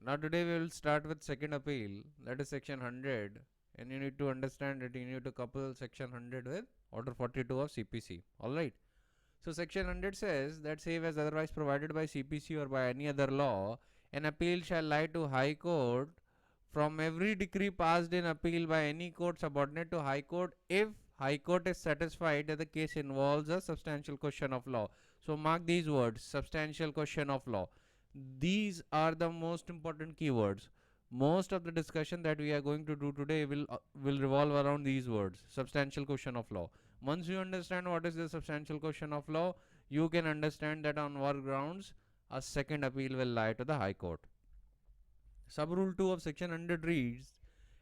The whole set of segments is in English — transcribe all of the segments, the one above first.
Now today we will start with second appeal, that is section 100, and you need to understand that you need to couple section 100 with order 42 of CPC. Alright. So section 100 says that save as otherwise provided by CPC or by any other law, an appeal shall lie to High Court from every decree passed in appeal by any court subordinate to High Court if High Court is satisfied that the case involves a substantial question of law. So mark these words, substantial question of law. These are the most important keywords. Most of the discussion that we are going to do today will revolve around these words, substantial question of law. Once you understand what is the substantial question of law, you can understand that on what grounds a second appeal will lie to the High Court. Sub rule 2 of section 100 reads,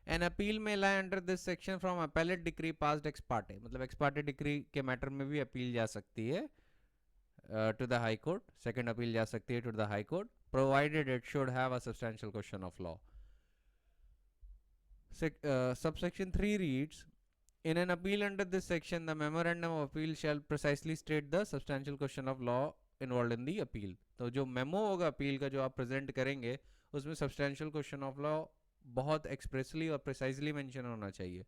an appeal may lie under this section from appellate decree passed ex parte. मतलब ex parte decree के matter में भी appeal जा सकती है to the High Court. Second appeal जा सकती है to the High Court, provided it should have a substantial question of law. Subsection 3 reads, in an appeal under this section, the memorandum of appeal shall precisely state the substantial question of law involved in the appeal. तो जो memo होगा appeal का जो आप present करेंगे उसमें substantial question of law बहुत expressly और प्रिसाइजली मेंशन होना चाहिए.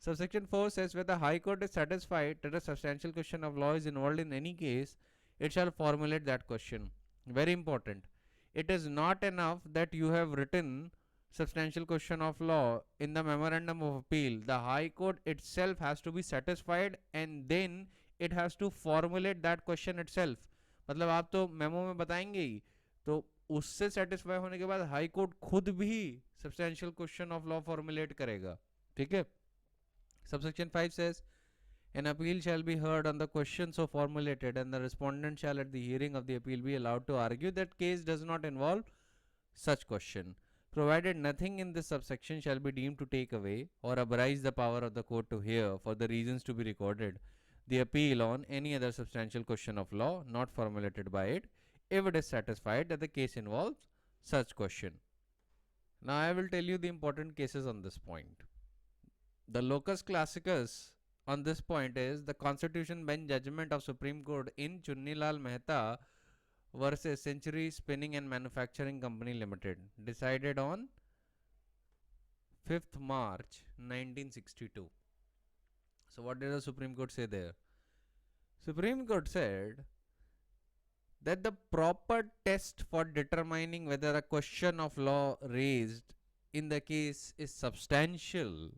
Subsection 4 says whether the High Court is satisfied that a substantial question of law is involved in any case, it shall formulate that question. Very important. It is not enough that you have written substantial question of law in the memorandum of appeal. The High Court itself has to be satisfied and then it has to formulate that question itself. मतलब आप तो memo में बताएंगे ही, तो उससे satisfy होने के बाद हाई कोर्ट खुद भी substantial question of law formulate करेगा. ठीक है. Subsection 5 says, an appeal shall be heard on the question so formulated and the respondent shall at the hearing of the appeal be allowed to argue that case does not involve such question, provided nothing in this subsection shall be deemed to take away or abride the power of the court to hear, for the reasons to be recorded, the appeal on any other substantial question of law not formulated by it, if it is satisfied that the case involves such question. Now I will tell you the important cases on this point. The locus classicus on this point is the Constitution Bench judgment of Supreme Court in Chunnilal Mehta versus Century Spinning and Manufacturing Company Limited, decided on 5th March 1962. So what did the Supreme Court say there? Supreme Court said that the proper test for determining whether a question of law raised in the case is substantial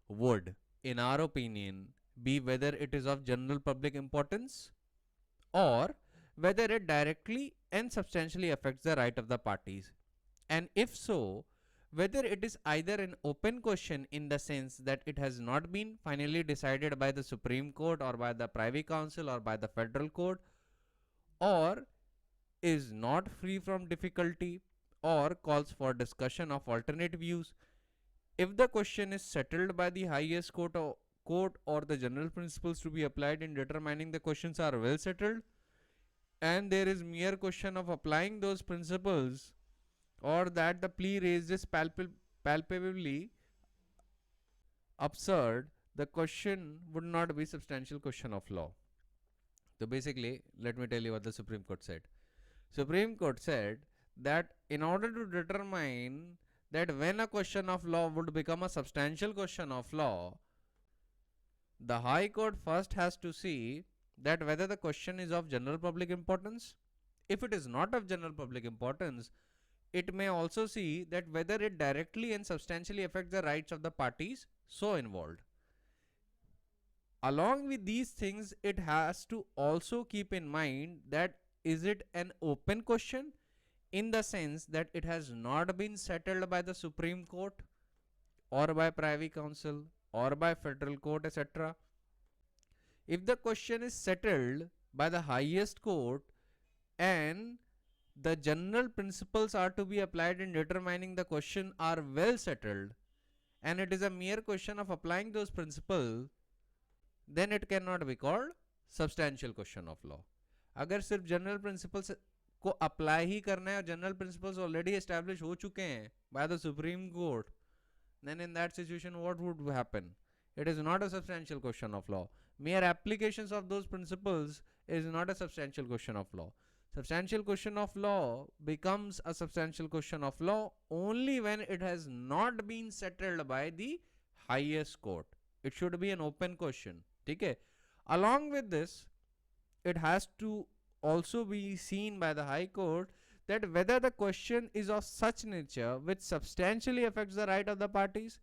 would, in our opinion, be whether it is of general public importance or whether it directly and substantially affects the right of the parties, and if so, whether it is either an open question in the sense that it has not been finally decided by the Supreme Court or by the Privy Council or by the Federal Court, or is not free from difficulty or calls for discussion of alternate views. If the question is settled by the highest court or the general principles to be applied in determining the questions are well settled, and there is mere question of applying those principles, or that the plea raised is palpably absurd, the question would not be substantial question of law. So basically, let me tell you what the Supreme Court said. Supreme Court said that in order to determine that when a question of law would become a substantial question of law, the High Court first has to see that whether the question is of general public importance. If it is not of general public importance, it may also see that whether it directly and substantially affects the rights of the parties so involved. Along with these things, it has to also keep in mind that is it an open question in the sense that it has not been settled by the Supreme Court or by Privy Council or by Federal Court, etc. If the question is settled by the highest court and the general principles are to be applied in determining the question are well settled, and it is a mere question of applying those principles, then it cannot be called substantial question of law. अगर सिर्फ general principles को apply ही करना है और general principles already establish हो चुके हैं bye the supreme court, then in that situation what would happen? It is not a substantial question of law. Mere applications of those principles is not a substantial question of law. Substantial question of law becomes a substantial question of law only when it has not been settled by the highest court. It should be an open question. Okay? Along with this, it has to also be seen by the High Court that whether the question is of such nature which substantially affects the right of the parties,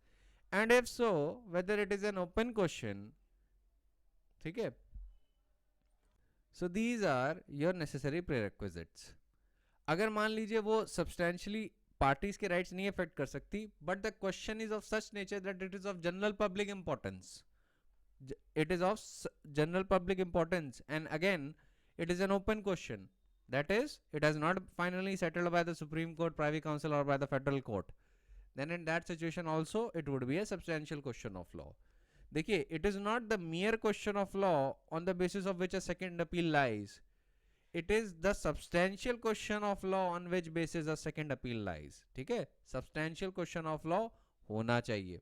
and if so, whether it is an open question. Okay? So these are your necessary prerequisites. अगर मान लीजिए वो substantially parties के rights नहीं affect कर सकती, but the question is of such nature that it is of general public importance. It is of general public importance, and again, it is an open question. That is, it has not finally settled by the Supreme Court, Privy Council, or by the Federal Court. Then in that situation also, it would be a substantial question of law. देखिए, it is not the mere question of law on the basis of which a second appeal lies. It is the substantial question of law on which basis a second appeal lies. ठीक है? Substantial question of law होना चाहिए.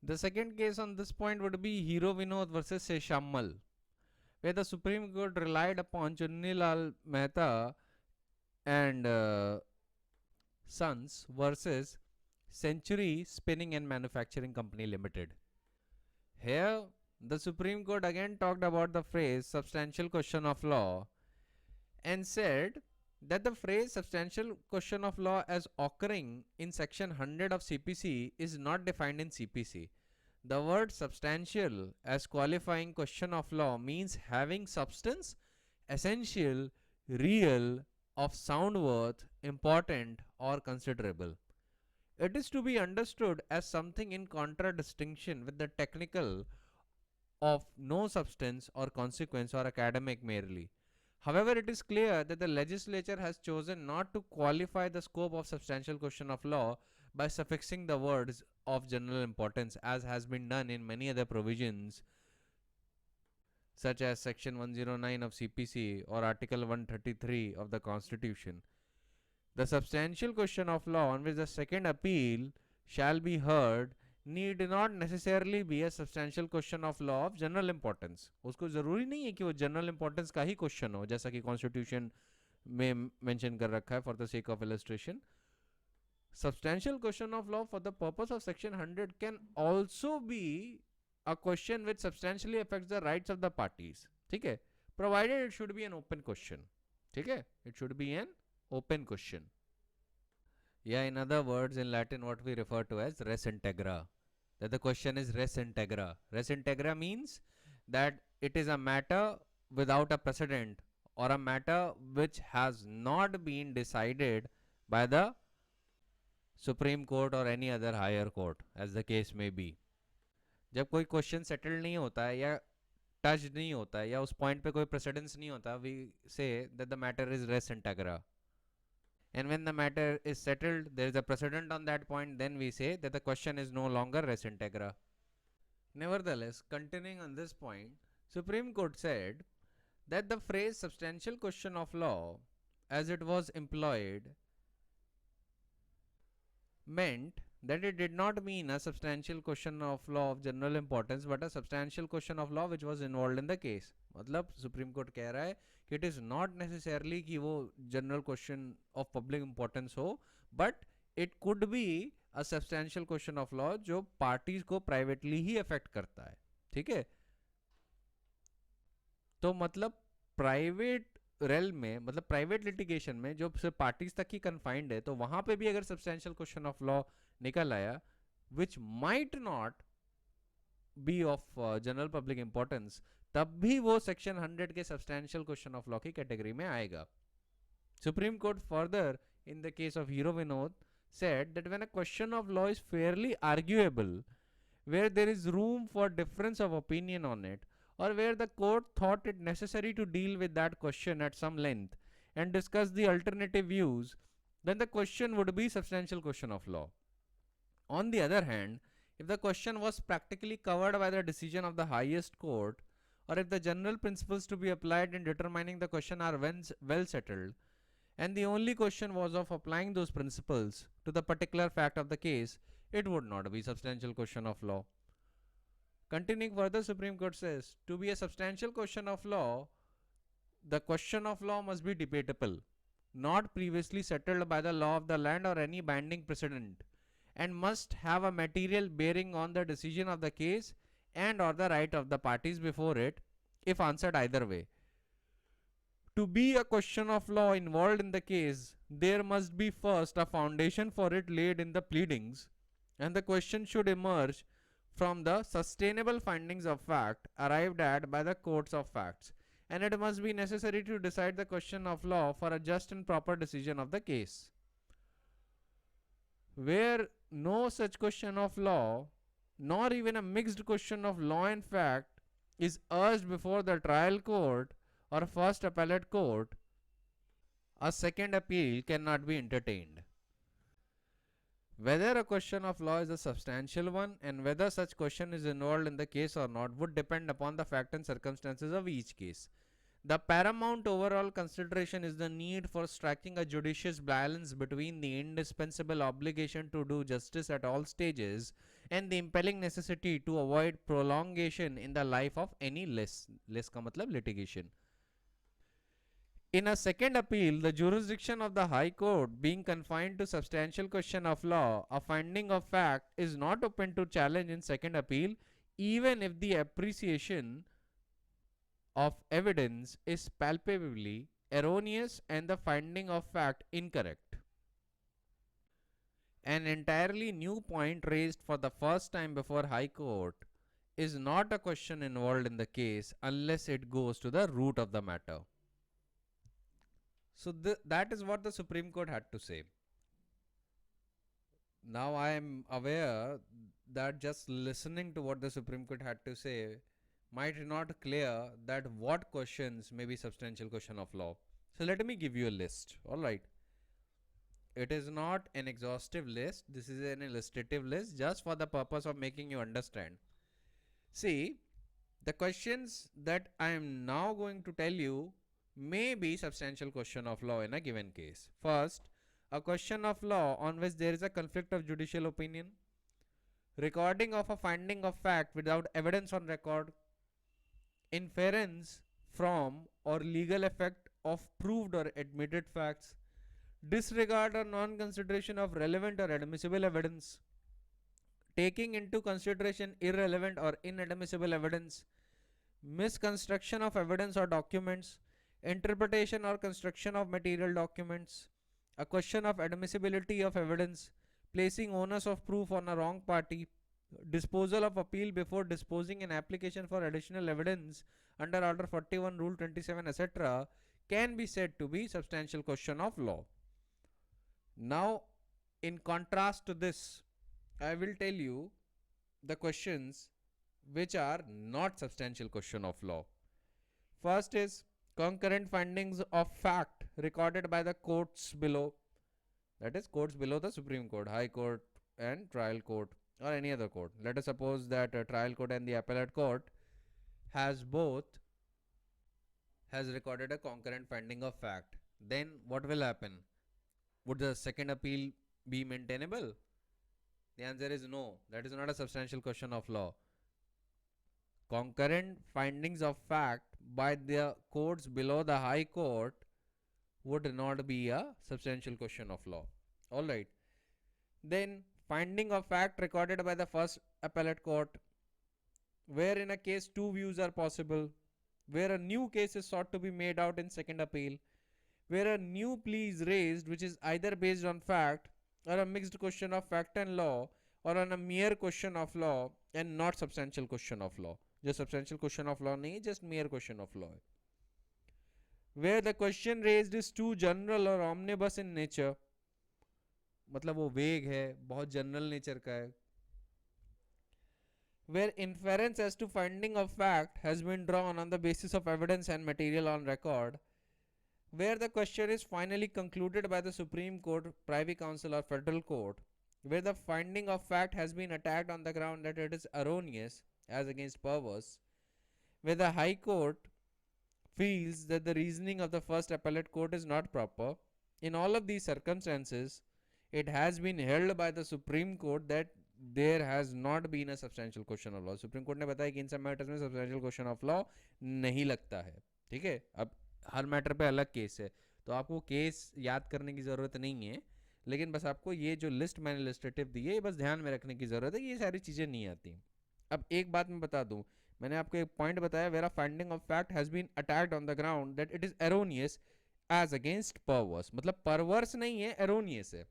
The second case on this point would be Hero Vinod versus Seshammal, where the Supreme Court relied upon Chunnilal Mehta and Sons versus Century Spinning and Manufacturing Company Limited. Here, the Supreme Court again talked about the phrase substantial question of law and said that the phrase substantial question of law as occurring in section 100 of CPC is not defined in CPC. The word substantial as qualifying question of law means having substance, essential, real, of sound worth, important or considerable. It is to be understood as something in contradistinction with the technical of no substance or consequence or academic merely. However, it is clear that the legislature has chosen not to qualify the scope of substantial question of law by suffixing the words of general importance, as has been done in many other provisions such as section 109 of CPC or article 133 of the Constitution. The substantial question of law on which the second appeal shall be heard need not necessarily be a substantial question of law of general importance. उसको जरूरी नहीं है कि वो general importance का ही question हो, जैसा कि Constitution में mention कर रखा है for the sake of illustration. Substantial question of law for the purpose of section 100 can also be a question which substantially affects the rights of the parties. ठीक है? Provided it should be an open question. ठीक है? It should be an open question. Yeah, in other words, in Latin, what we refer to as res integra. That the question is res integra. Res integra means that it is a matter without a precedent or a matter which has not been decided by the Supreme Court or any other higher court, as the case may be. जब कोई question settle नहीं होता है या touch नहीं होता है या उस पॉइंट पे कोई प्रेसिडेंस नहीं होता, we say that the matter is res integra. And when the matter is settled, there is a precedent on that point, then we say that the question is no longer res integra. Nevertheless, continuing on this point, Supreme Court said that the phrase substantial question of law as it was employed meant that it did not mean a substantial question of law of general importance but a substantial question of law which was involved in the case. मतलब supreme court कह रहा है कि it is not necessarily कि वो general question of public importance हो, but it could be a substantial question of law जो parties को प्राइवेटली ही अफेक्ट करता है. ठीक है? तो मतलब प्राइवेट रेल में, मतलब प्राइवेट लिटिगेशन में जो सिर्फ पार्टीज तक ही कन्फाइंड है, तो वहां पे भी अगर सब्सटेंशियल क्वेश्चन ऑफ लॉ निकल आया which might not be of general public importance, तब भी वो सेक्शन 100 के सब्सटेंशियल क्वेश्चन ऑफ लॉ की कैटेगरी में आएगा. Supreme court further in the case of hero Vinod said that when a question of law is fairly arguable, where there is room for difference of opinion on it, or where the court thought it necessary to deal with that question at some length and discuss the alternative views, then the question would be substantial question of law. On the other hand, if the question was practically covered by the decision of the highest court, or if the general principles to be applied in determining the question are well settled, and the only question was of applying those principles to the particular fact of the case, it would not be substantial question of law. Continuing further, Supreme Court says, to be a substantial question of law, the question of law must be debatable, not previously settled by the law of the land or any binding precedent, and must have a material bearing on the decision of the case and or the right of the parties before it, if answered either way. To be a question of law involved in the case, there must be first a foundation for it laid in the pleadings, and the question should emerge from the sustainable findings of fact arrived at by the courts of facts, and it must be necessary to decide the question of law for a just and proper decision of the case. Where no such question of law, nor even a mixed question of law and fact, is urged before the trial court or first appellate court, a second appeal cannot be entertained. Whether a question of law is a substantial one and whether such question is involved in the case or not would depend upon the fact and circumstances of each case. The paramount overall consideration is the need for striking a judicious balance between the indispensable obligation to do justice at all stages and the impelling necessity to avoid prolongation in the life of any less का मतलब litigation. In a second appeal, the jurisdiction of the High Court being confined to substantial question of law, a finding of fact is not open to challenge in second appeal, even if the appreciation of evidence is palpably erroneous and the finding of fact incorrect. An entirely new point raised for the first time before High Court is not a question involved in the case unless it goes to the root of the matter. So that is what the Supreme Court had to say. Now I am aware that just listening to what the Supreme Court had to say might not clear that what questions may be substantial question of law. So let me give you a list. Alright. It is not an exhaustive list. This is an illustrative list just for the purpose of making you understand. See, the questions that I am now going to tell you may be substantial question of law in a given case. First, a question of law on which there is a conflict of judicial opinion, recording of a finding of fact without evidence on record, inference from or legal effect of proved or admitted facts, disregard or non-consideration of relevant or admissible evidence, taking into consideration irrelevant or inadmissible evidence, misconstruction of evidence or documents, interpretation or construction of material documents, a question of admissibility of evidence, placing onus of proof on a wrong party, disposal of appeal before disposing an application for additional evidence under Order 41, Rule 27, etc., can be said to be substantial question of law. Now, in contrast to this, I will tell you the questions which are not substantial question of law. First is concurrent findings of fact recorded by the courts below, that is courts below the Supreme Court, High Court and Trial Court or any other court. Let us suppose that a Trial Court and the Appellate Court has recorded a concurrent finding of fact. Then what will happen? Would the second appeal be maintainable? The answer is no. That is not a substantial question of law. Concurrent findings of fact by the courts below the High Court would not be a substantial question of law. Alright. Then finding of fact recorded by the first appellate court, where in a case two views are possible, where a new case is sought to be made out in second appeal, where a new plea is raised which is either based on fact or a mixed question of fact and law or on a mere question of law and not substantial question of law. जो substantial question of law नहीं, just mere question of law. Where the question raised is too general or omnibus in nature, मतलब वो vague है, बहुत general nature का है. Where inference as to finding of fact has been drawn on the basis of evidence and material on record, where the question is finally concluded by the Supreme Court, Privy Council or Federal Court, where the finding of fact has been attacked on the ground that it is erroneous as against perverse, where the High Court feels that the reasoning of the first appellate court is not proper. In all of these circumstances, it has been held by the Supreme Court that there has not been a substantial question of law. Supreme Court ने बताया कि इन सब matters में substantial question of law नहीं लगता है. ठीक है, अब हर मैटर पे अलग केस है, तो आपको केस याद करने की ज़रूरत नहीं है, लेकिन बस आपको ये जो लिस्ट मैंने इलस्ट्रेटिव दी है ये बस ध्यान में रखने की ज़रूरत है, ये सारी चीज़ें नहीं आती। अब एक बात मैं बता दूं, मैंने आपको एक पॉइंट बताया, where a finding of fact has been attacked on the ground that it is erroneous as against perverse, मतलब परवर्स नहीं है, एरोनियस है।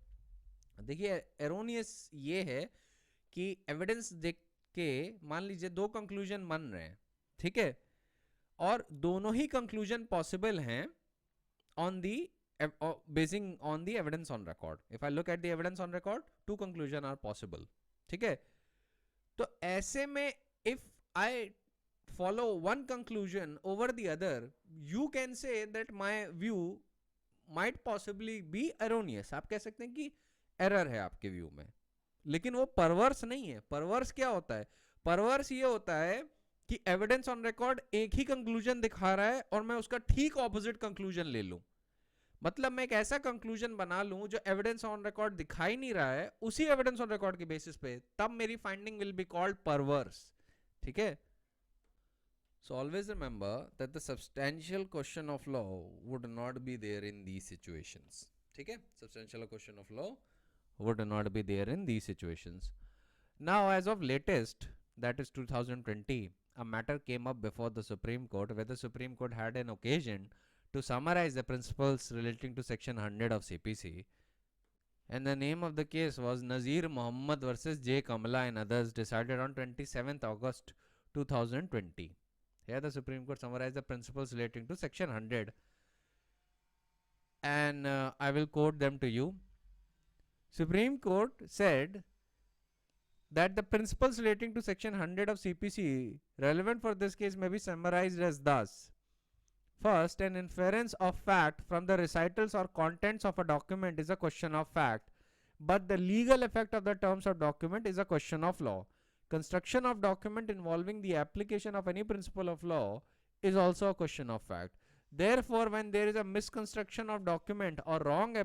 देखिए एरोनियस ये है कि एविडेंस देख के मान लीजिए दो कंक्लूजन बन रहे हैं, ठीक है, और दोनों ही कंक्लूजन पॉसिबल हैं on the basing on the evidence on record. If I look at the evidence on record, two conclusion are possible. ठीक है, तो ऐसे में if I follow one conclusion over the other, you can say that my view might possibly be erroneous. आप कह सकते हैं कि एरर है आपके व्यू में, लेकिन वो परवर्स नहीं है। परवर्स क्या होता है? परवर्स ये होता है कि एविडेंस ऑन रिकॉर्ड एक ही कंक्लूजन दिखा रहा है और मैं उसका ठीक ऑपोजिट कंक्लूजन ले लूं, मतलब मैं एक ऐसा कंक्लूजन बना लूं जो एविडेंस ऑन रिकॉर्ड दिखाई नहीं रहा है, उसी एविडेंस ऑन रिकॉर्ड के बेसिस पे, तब मेरी फाइंडिंग विल बी कॉल्ड परवर्स। ठीक है, so always remember that the substantial question of law would not be there in these situations. ठीक है, substantial question of law would not be there in these situations. Now as of latest, that is 2020, a matter came up before the Supreme Court where the Supreme Court had an occasion to summarize the principles relating to section 100 of CPC, and the name of the case was Nazir Muhammad versus J Kamala and others, decided on 27th August 2020. Here the Supreme Court summarized the principles relating to section 100, and I will quote them to you. Supreme Court said that the principles relating to section 100 of CPC relevant for this case may be summarized as thus. First, an inference of fact from the recitals or contents of a document is a question of fact, but the legal effect of the terms of document is a question of law. Construction of document involving the application of any principle of law is also a question of fact. Therefore, when there is a misconstruction of document or wrong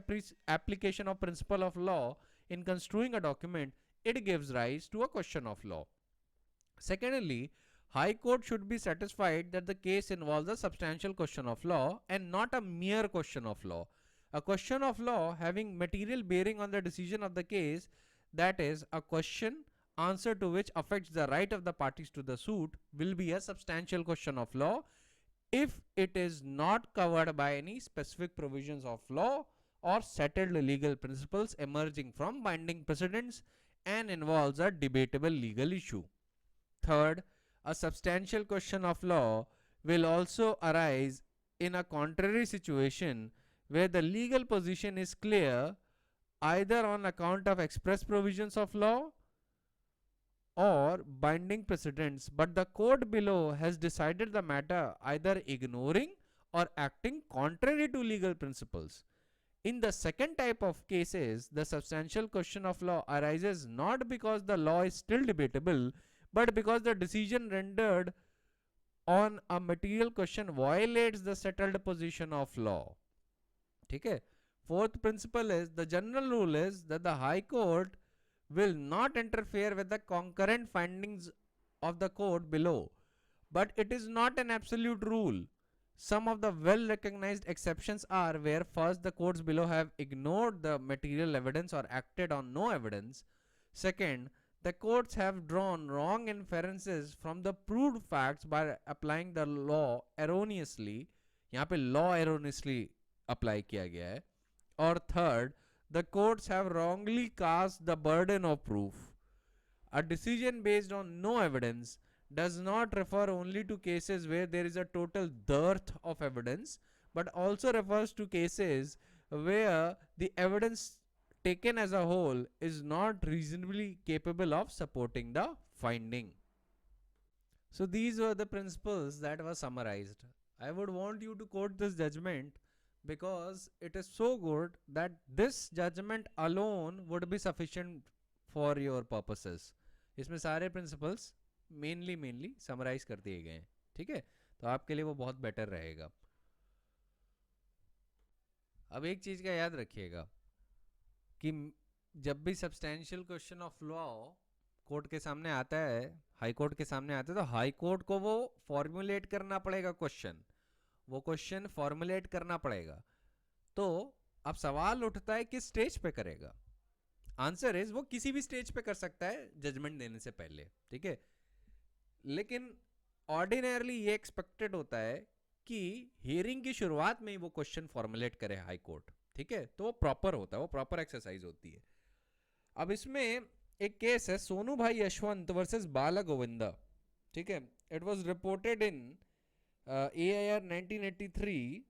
application of principle of law in construing a document, it gives rise to a question of law. Secondly, High Court should be satisfied that the case involves a substantial question of law and not a mere question of law. A question of law having material bearing on the decision of the case, that is, a question answer to which affects the right of the parties to the suit, will be a substantial question of law if it is not covered by any specific provisions of law or settled legal principles emerging from binding precedents and involves a debatable legal issue. Third, a substantial question of law will also arise in a contrary situation where the legal position is clear either on account of express provisions of law or binding precedents, but the court below has decided the matter either ignoring or acting contrary to legal principles. In the second type of cases, the substantial question of law arises not because the law is still debatable, but because the decision rendered on a material question violates the settled position of law. ठीक है, fourth principle is, the general rule is that the High Court will not interfere with the concurrent findings of the court below, but it is not an absolute rule. Some of the well recognized exceptions are where first, the courts below have ignored the material evidence or acted on no evidence. Second, the courts have drawn wrong inferences from the proved facts by applying the law erroneously. यहाँ पे law erroneously apply किया गया है. Or third, the courts have wrongly cast the burden of proof. A decision based on no evidence does not refer only to cases where there is a total dearth of evidence, but also refers to cases where the evidence taken as a whole is not reasonably capable of supporting the finding. So these were the principles that were summarized. I would want you to quote this judgment because it is so good that this judgment alone would be sufficient for your purposes. इसमें सारे principles mainly summarise कर दिए गए हैं. ठीक है, तो आपके लिए वो बहुत बेटर रहेगा. अब एक चीज का याद रखिएगा कि जब भी substantial question of law court के सामने आता है, हाई कोर्ट के सामने आता है, तो हाई कोर्ट को वो फॉर्मुलेट करना पड़ेगा क्वेश्चन. वो क्वेश्चन फॉर्मुलेट करना पड़ेगा। तो अब सवाल उठता है किस स्टेज पे करेगा। आंसर इज वो किसी भी स्टेज पे कर सकता है जजमेंट देने से पहले, ठीक है। लेकिन ऑर्डिनरली ये एक्सपेक्टेड होता है कि हियरिंग की शुरुआत में ही वो क्वेश्चन फॉर्मुलेट करे हाई कोर्ट, ठीक है। तो वो प्रॉपर होता है, वो प्रॉपर एक्सरसाइज होती है। अब इसमें एक केस है सोनू भाई यशवंत वर्सेस बाला गोविंदा, ठीक है। It was reported in AIR 1983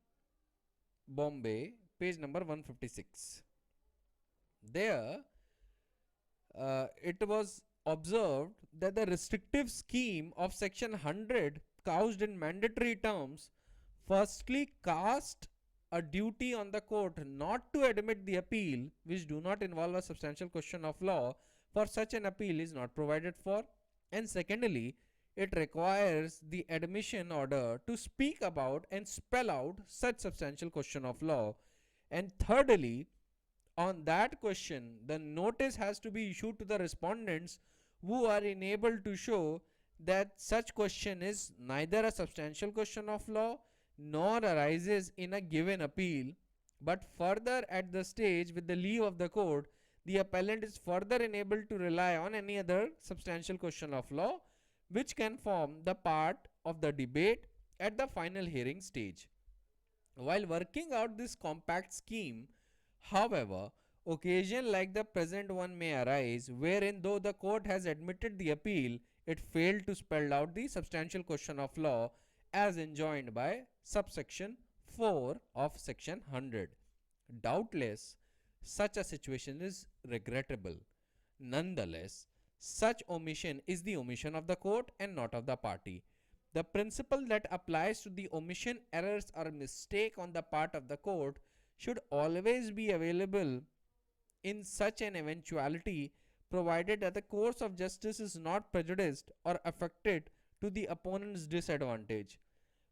Bombay, page number 156। There, it was observed that the restrictive scheme of section 100 couched in mandatory terms firstly cast a duty on the court not to admit the appeal which do not involve a substantial question of law, for such an appeal is not provided for, and secondly it requires the admission order to speak about and spell out such substantial question of law, and thirdly on that question the notice has to be issued to the respondents who are enabled to show that such question is neither a substantial question of law nor arises in a given appeal, but further at the stage with the leave of the court the appellant is further enabled to rely on any other substantial question of law which can form the part of the debate at the final hearing stage. While working out this compact scheme, however, occasion like the present one may arise wherein though the court has admitted the appeal, it failed to spell out the substantial question of law as enjoined by subsection 4 of section 100. Doubtless, such a situation is regrettable. Nonetheless, such omission is the omission of the court and not of the party. The principle that applies to the omission errors or mistake on the part of the court should always be available in such an eventuality, provided that the course of justice is not prejudiced or affected to the opponent's disadvantage.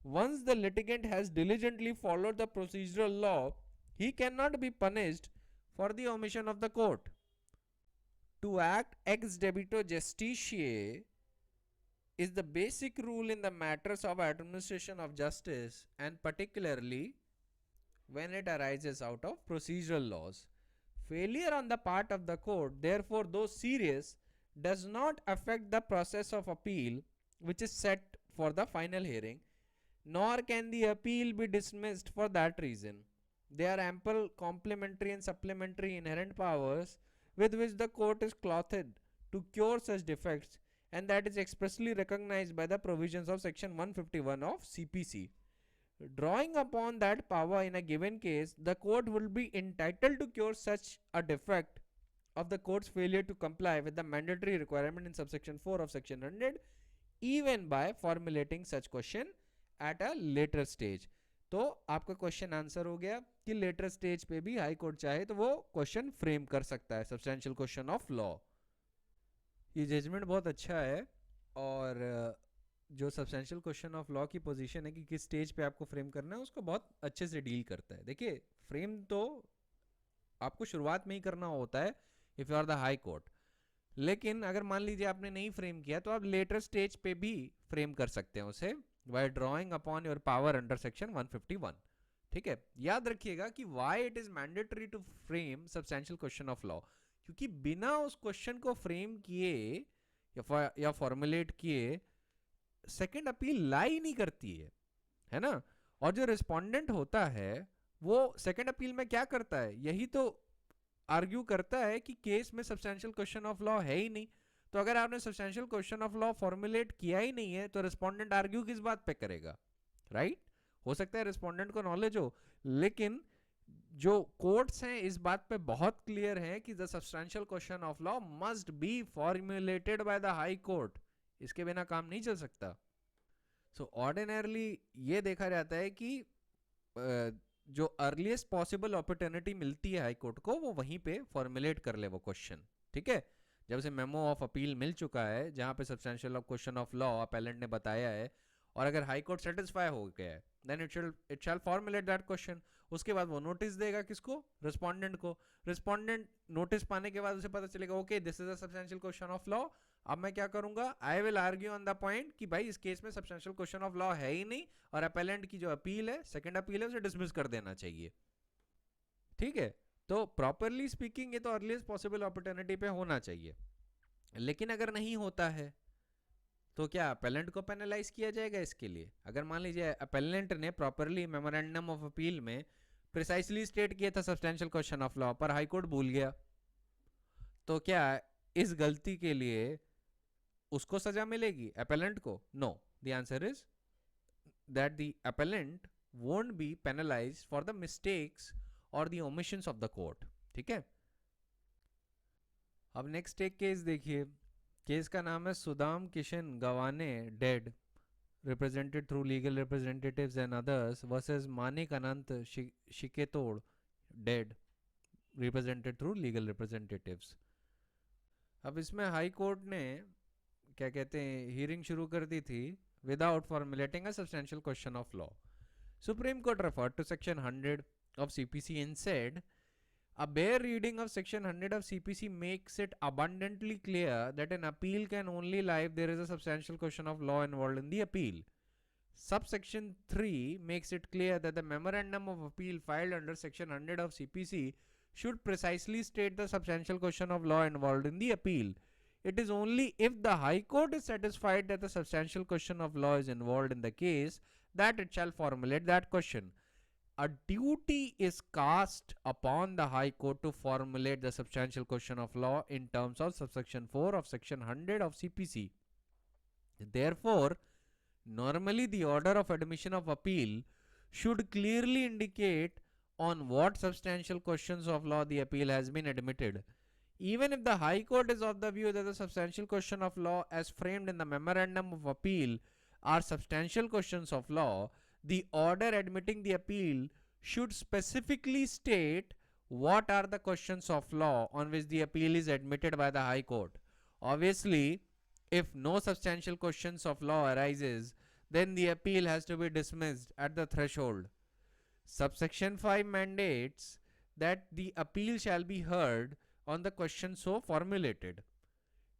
Once the litigant has diligently followed the procedural law, he cannot be punished for the omission of the court. To act ex debito justitiae is the basic rule in the matters of administration of justice, and particularly when it arises out of procedural laws. Failure on the part of the court, therefore, though serious, does not affect the process of appeal which is set for the final hearing, nor can the appeal be dismissed for that reason. There are ample complementary and supplementary inherent powers with which the court is clothed to cure such defects, and that is expressly recognized by the provisions of section 151 of CPC. Drawing upon that power in a given case, the court will be entitled to cure such a defect of the court's failure to comply with the mandatory requirement in subsection 4 of section 100, even by formulating such question at a later stage. तो आपका question answer हो गया कि later stage पे भी high court चाहे तो वो क्वेश्चन फ्रेम कर सकता है, सब्सटेंशियल क्वेश्चन ऑफ लॉ। ये जजमेंट बहुत अच्छा है, और जो सब्सटेंशियल क्वेश्चन ऑफ लॉ की पोजीशन है कि किस स्टेज पे आपको फ्रेम करना है, उसको बहुत अच्छे से डील करता है। देखिए, फ्रेम तो आपको शुरुआत में ही करना होता है if you are the high court, लेकिन अगर मान लीजिए आपने नहीं फ्रेम किया तो आप लेटर स्टेज पे भी फ्रेम कर सकते हैं उसे by drawing upon your power under section 151। ठीक है, याद रखिएगा कि why it is mandatory to frame substantial question of law, क्योंकि बिना उस क्वेश्चन को फ्रेम किए या फॉर्मुलेट किए सेकंड अपील लाई नहीं करती है ना। और जो रिस्पोंडेंट होता है वो सेकंड अपील में क्या करता है, यही तो आर्ग्यू करता है कि केस में सब्सटेंशियल क्वेश्चन ऑफ लॉ है ही नहीं। तो अगर आपने substantial question of law formulate किया ही नहीं है तो रिस्पोंडेंट आर्ग्यू किस बात पे करेगा, राइट? हो सकता है रिस्पोंडेंट को नॉलेज हो, लेकिन जो कोर्ट्स हैं इस बात पे बहुत क्लियर है कि the substantial question of law must be formulated by the high court, इसके बिना काम नहीं चल सकता। सो ऑर्डिनरली ये देखा जाता है कि जो अर्लीस्ट पॉसिबल अपॉर्चुनिटी मिलती है हाई कोर्ट को वो वहीं पे फॉर्मुलेट कर ले वो क्वेश्चन। ठीक है, जब से मेमो ऑफ अपील मिल चुका है जहां पे substantial question of law appellant ने बताया है और अगर हाई कोर्ट सेटिस्फाई हो गया है then it shall formulate that question. उसके बाद वो नोटिस देगा किसको, रिस्पोंडेंट को। रिस्पोंडेंट नोटिस पाने के बाद उसे पता चलेगा okay this is a substantial question of law, अब मैं क्या करूंगा, I will argue on the point कि भाई इस केस में सब्सटेंशियल क्वेश्चन ऑफ लॉ है ही नहीं और अपेलेंट की जो अपील है, सेकंड अपील है, उसे डिसमिस कर देना चाहिए। ठीक है, तो प्रॉपरली स्पीकिंग ये तो अर्लीस्ट पॉसिबल अपॉर्चुनिटी पे होना चाहिए। लेकिन अगर नहीं होता है तो क्या अपेलेंट को पेनलाइज किया जाएगा इसके लिए? अगर मान लीजिए अपेलेंट ने प्रॉपरली मेमोरेंडम ऑफ अपील में प्रिसाइसली स्टेट किया था सब्सटेंशियल क्वेश्चन ऑफ लॉ, पर हाई कोर्ट भूल गया, तो क्या इस गलती के लिए उसको सजा मिलेगी अपेलेंट को? No, the answer is that the appellant won't be penalised for the mistakes और the omissions of the court. ठीक है, अब नेक्स्ट एक केस देखिए। केस का नाम है Sudam Kishan Gawane dead represented through legal representatives and others versus Manik Anant Shiketod dead represented through legal representatives। अब इसमें हाई कोर्ट ने क्या कहते हैं हियरिंग शुरू कर दी थी without formulating a substantial question of law। Supreme Court referred to section 100 of CPC and said a bare reading of section 100 of CPC makes it abundantly clear that an appeal can only lie if there is a substantial question of law involved in the appeal। Subsection 3 makes it clear that the memorandum of appeal filed under section 100 of CPC should precisely state the substantial question of law involved in the appeal। It is only if the High Court is satisfied that the substantial question of law is involved in the case that it shall formulate that question। A duty is cast upon the High Court to formulate the substantial question of law in terms of subsection 4 of section 100 of CPC। Therefore, normally the order of admission of appeal should clearly indicate on what substantial questions of law the appeal has been admitted। Even if the High Court is of the view that the substantial question of law as framed in the memorandum of appeal are substantial questions of law, the order admitting the appeal should specifically state what are the questions of law on which the appeal is admitted by the High Court। Obviously, if no substantial questions of law arises, then the appeal has to be dismissed at the threshold। Subsection 5 mandates that the appeal shall be heard on the question so formulated।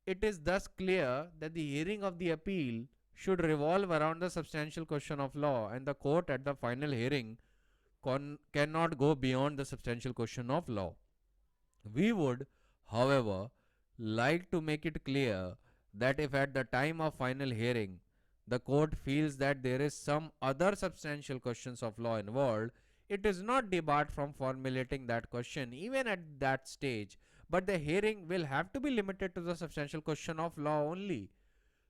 It is thus clear that the hearing of the appeal should revolve around the substantial question of law, and the court at the final hearing cannot go beyond the substantial question of law। We would, however, like to make it clear that if at the time of final hearing the court feels that there is some other substantial questions of law involved, it is not debarred from formulating that question even at that stage, but the hearing will have to be limited to the substantial question of law only।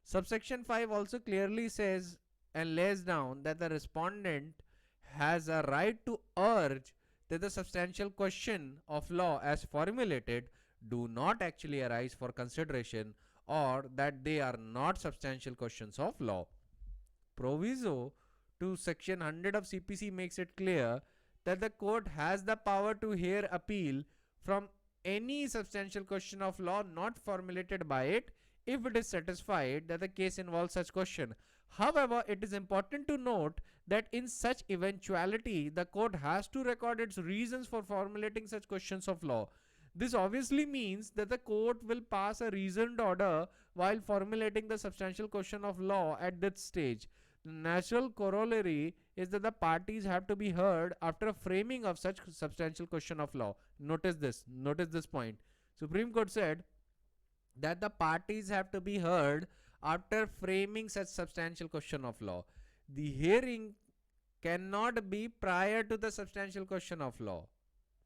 Subsection 5 also clearly says and lays down that the respondent has a right to urge that the substantial question of law as formulated do not actually arise for consideration, or that they are not substantial questions of law। Proviso to section 100 of CPC makes it clear that the court has the power to hear appeal from any substantial question of law not formulated by it if it is satisfied that the case involves such question। However, it is important to note that in such eventuality, the court has to record its reasons for formulating such questions of law। This obviously means that the court will pass a reasoned order while formulating the substantial question of law at this stage। The natural corollary is that the parties have to be heard after framing of such substantial question of law। Notice this point. Supreme Court said that the parties have to be heard after framing such substantial question of law। The hearing cannot be prior to the substantial question of law।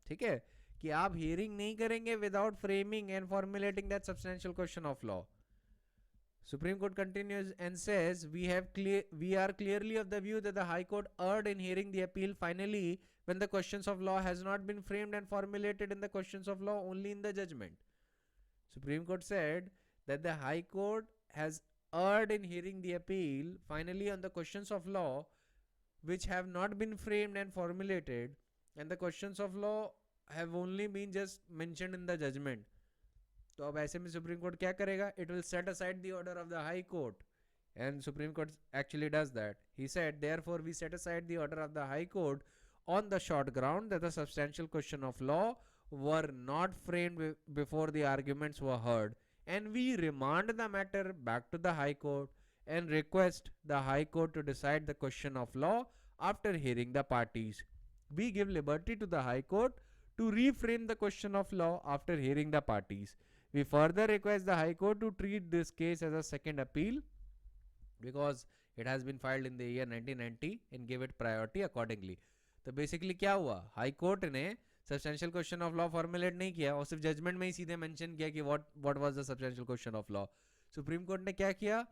ठीक है, कि आप hearing नहीं करेंगे without framing and formulating that substantial question of law। Supreme Court continues and says, we are clearly of the view that the High Court erred in hearing the appeal finally when the questions of law has not been framed and formulated in the questions of law only in the judgment। Supreme Court said that the High Court has erred in hearing the appeal finally on the questions of law which have not been framed and formulated, and the questions of law have only been just mentioned in the judgment। तो अब ऐसे में supreme court क्या करेगा? It will set aside the order of the High Court, and Supreme Court actually does that। He said, therefore we set aside the order of the High Court on the short ground that the substantial question of law were not framed before the arguments were heard, and we remand the matter back to the High Court and request the High Court to decide the question of law after hearing the parties. We give liberty to the High Court to reframe the question of law after hearing the parties. We further request the High Court to treat this case as a second appeal because it has been filed in the year 1990 and give it priority accordingly. तो basically क्या हुआ, high court ने substantial question of law formulate नहीं किया और सिर्फ judgement में ही सीधे मेंशन किया कि what was the substantial question of law. Supreme court ने क्या किया,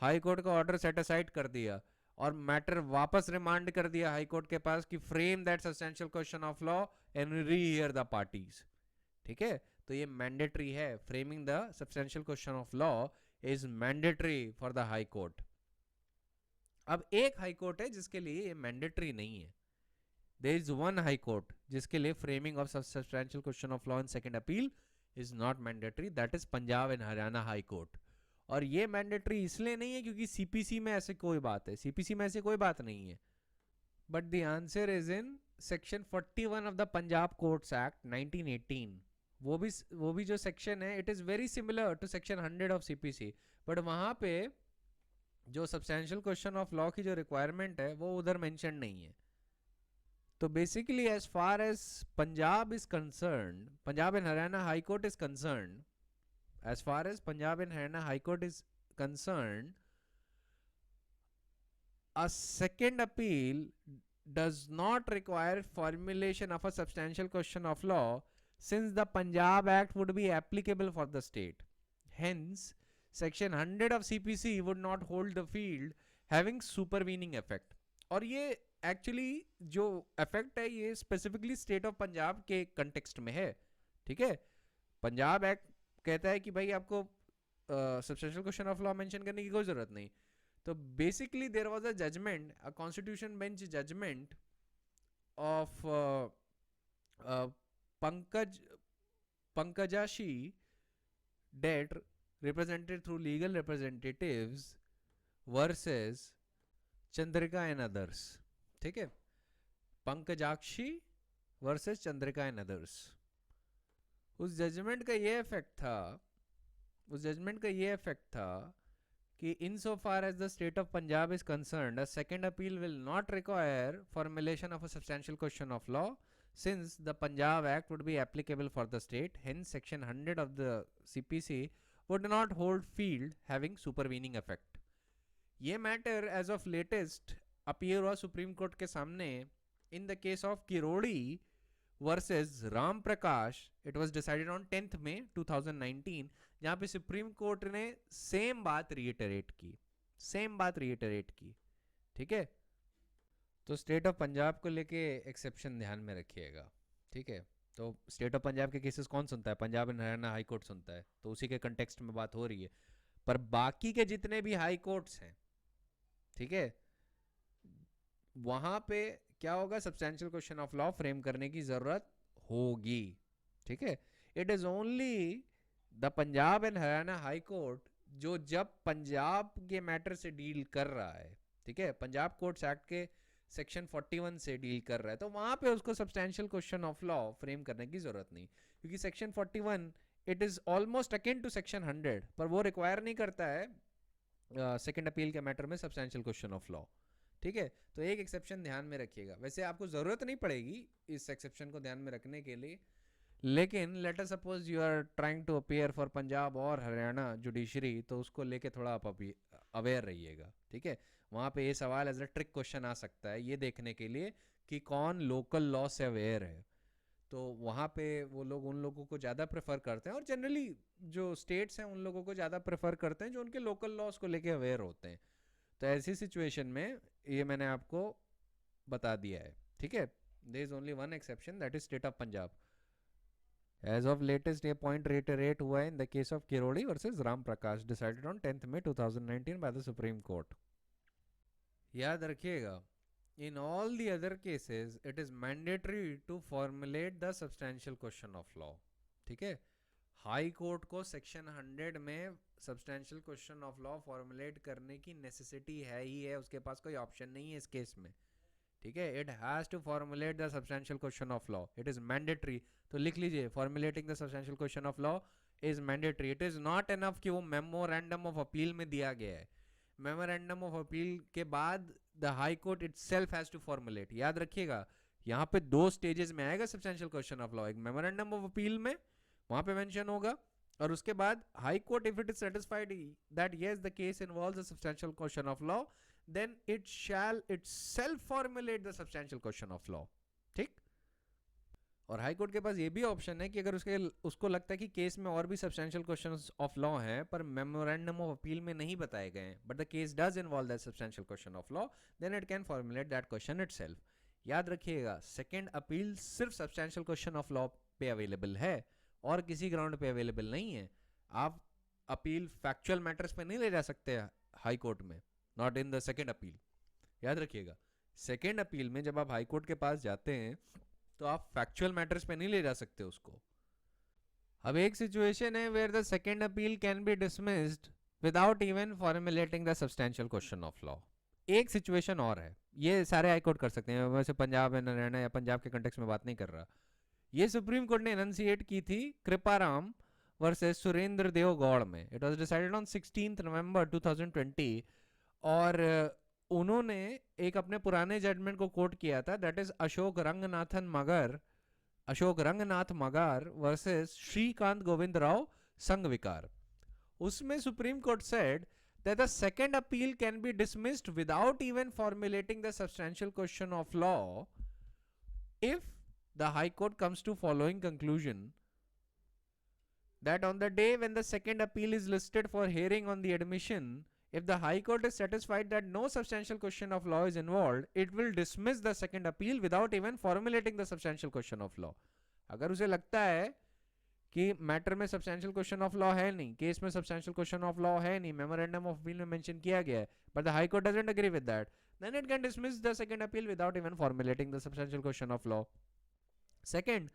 हाई कोर्ट का ऑर्डर सेट असाइड कर दिया और मैटर वापस रिमांड कर दिया हाई कोर्ट के पास कि frame that substantial question of law and rehear the parties. ठीक है, तो ये मैंडेटरी है. Framing the substantial question of law is mandatory for the high court. अब एक हाई कोर्ट है जिसके लिए ये मैंडेटरी नहीं है. There is one high court जिसके लिए framing of substantial question of law in second appeal is not mandatory, that is Punjab and Haryana High Court. और ये mandatory इसलिए नहीं है क्योंकि CPC में ऐसे कोई बात है, CPC में ऐसे कोई बात नहीं है. But the answer is in section 41 of the Punjab Courts Act 1918. वो भी जो section है, it is very similar to section 100 of CPC. But वहाँ पे जो substantial question of law की जो requirement है वो उधर mention नहीं है. So basically, as far as Punjab is concerned, Punjab and Haryana High Court is concerned, as far as Punjab and Haryana High Court is concerned, a second appeal does not require formulation of a substantial question of law since the Punjab Act would be applicable for the state. Hence, section 100 of CPC would not hold the field having supervening effect. और ये actually जो effect है ये specifically state of Punjab के context में है. ठीक है, पंजाब एक्ट कहता है कि भाई आपको substantial question of law mention करने की कोई जरूरत नहीं. तो basically there was a judgment, a constitution bench judgment of Pankajakshi dead represented through legal representatives versus Chandrika and others. ठीक है, Pankajakshi versus Chandrika and others. उस जजमेंट का ये इफेक्ट था कि in so far as the state of Punjab is concerned, a second appeal will not require formulation of a substantial question of law since the Punjab Act would be applicable for the state. Hence section 100 of the CPC would not hold field having supervening effect. ये matter as of latest appear हुआ supreme court के सामने in the case of Kirodi versus Ram Prakash. It was decided on 10th May 2019, जहां पे supreme court ने same बात रिइटरेट की. ठीक है, तो स्टेट ऑफ पंजाब को लेके एक्सेप्शन ध्यान में रखिएगा. ठीक है, तो स्टेट ऑफ पंजाब के केसेस कौन सुनता है, Punjab and Haryana high court सुनता है, तो उसी के कंटेक्स्ट में बात हो रही है. पर बाकी के जितने भी हाई कोर्ट्स हैं, ठीक है, वहां पे क्या होगा, substantial question of law frame करने की जरूरत होगी. ठीक है, it is only the Punjab and Haryana high court जो जब पंजाब के मैटर से डील कर रहा है, ठीक है, पंजाब कोर्ट्स एक्ट के सेक्शन 41 से डील कर रहा है, तो वहां पे उसको substantial question of law frame करने की जरूरत नहीं, क्योंकि section 41 it is almost akin to section 100, पर वो रिक्वायर नहीं करता है सेकंड अपील के मैटर में सब्सटेंशियल क्वेश्चन ऑफ लॉ. ठीक है, तो एक एक्सेप्शन ध्यान में रखिएगा. वैसे आपको जरूरत नहीं पड़ेगी इस एक्सेप्शन को ध्यान में रखने के लिए, लेकिन let us suppose you are trying to appear for Punjab और हरियाणा जुडिशरी, तो उसको लेके थोड़ा आप अवेयर रहिएगा. ठीक है, वहाँ पे ये सवाल एज अ ट्रिक क्वेश्चन आ सकता है ये देखने के लिए कि कौन लोकल लॉ से अवेयर है. तो वहाँ पे वो लोग उन लोगों को ज़्यादा प्रेफर करते हैं, और जनरली जो स्टेट्स हैं उन लोगों को ज़्यादा प्रेफर करते हैं जो उनके लोकल लॉज को लेके अवेयर होते हैं. तो ऐसी सिचुएशन में ये मैंने आपको बता दिया है. ठीक है, there is only one exception, that is state of Punjab. As of latest ये पॉइंट रिटरेट हुआ है in the case of Kirodi versus Ram Prakash, decided on 10th May 2019 by the supreme court. याद रखिएगा, in all the other cases it is mandatory to formulate the substantial question of law. ठीक है, high court को section 100 में substantial question of law formulate करने की necessity है ही है, उसके पास कोई ऑप्शन नहीं है इस केस में. ठीक है, it has to formulate the substantial question of law, it is mandatory. तो लिख लीजिए, formulating the substantial question of law is mandatory. It is not enough कि वो memorandum of appeal में दिया गया है. Memorandum of appeal के बाद the high court itself has to formulate. याद रखिएगा यहाँ पे 2 stages में आएगा substantial question of law. एक memorandum of appeal में वहाँ पे mention होगा, और उसके बाद high court if it is satisfied that yes the case involves a substantial question of law, then it shall itself formulate the substantial question of law. ठीक. और हाई कोर्ट के पास ये भी ऑप्शन है कि अगर उसको लगता है कि केस में और भी सब्सटेंशियल क्वेश्चंस ऑफ लॉ हैं पर मेमोरेंडम ऑफ अपील में नहीं बताए गए हैं, but the case does involve that substantial question of law, then it can formulate that question itself. याद रखिएगा सेकंड अपील सिर्फ सब्सटेंशियल क्वेश्चन ऑफ लॉ पे अवेलेबल है और किसी ग्राउंड पे अवेलेबल नहीं है. आप अपील फैक्चुअल मैटर्स पे नहीं ले जा सकते हाई कोर्ट में, not in the second appeal. याद रखिएगा सेकंड अपील में जब आप हाई कोर्ट के पास जाते हैं तो आप फैक्चुअल मैटर्स पे नहीं ले जा सकते उसको. अब एक सिचुएशन है where the second appeal can be dismissed without even formulating the substantial question of law. एक सिचुएशन और है, ये सारे हाई कोर्ट कर सकते हैं, वैसे पंजाब एंड हरियाणा या पंजाब के कंटेक्स्ट में बात नहीं कर रहा. ये सुप्रीम कोर्ट ने एनंसिएट की थी कृपाराम वर्सेस सुरेंद्र देव गौड़ में. इट वाज डिसाइडेड ऑन 16 नवंबर 2020 और उन्होंने एक अपने पुराने जजमेंट को कोट किया था, दैट इज अशोक रंगनाथ मगर वर्सेस श्रीकांत गोविंद राव संघविकार. उसमें supreme court said that the second appeal can be dismissed without even formulating the substantial question of law if the High Court comes to following conclusion that on the day when the second appeal is listed for hearing on the admission, if the High Court is satisfied that no substantial question of law is involved, it will dismiss the second appeal without even formulating the substantial question of law. अगर उसे लगता है कि matter में substantial question of law है नहीं, case में substantial question of law है नहीं, मेमोरेंडम ऑफ अपील में मेंशन किया गया है, but the high court doesn't agree with that, then it can dismiss the second appeal without even formulating the substantial question of law. Second,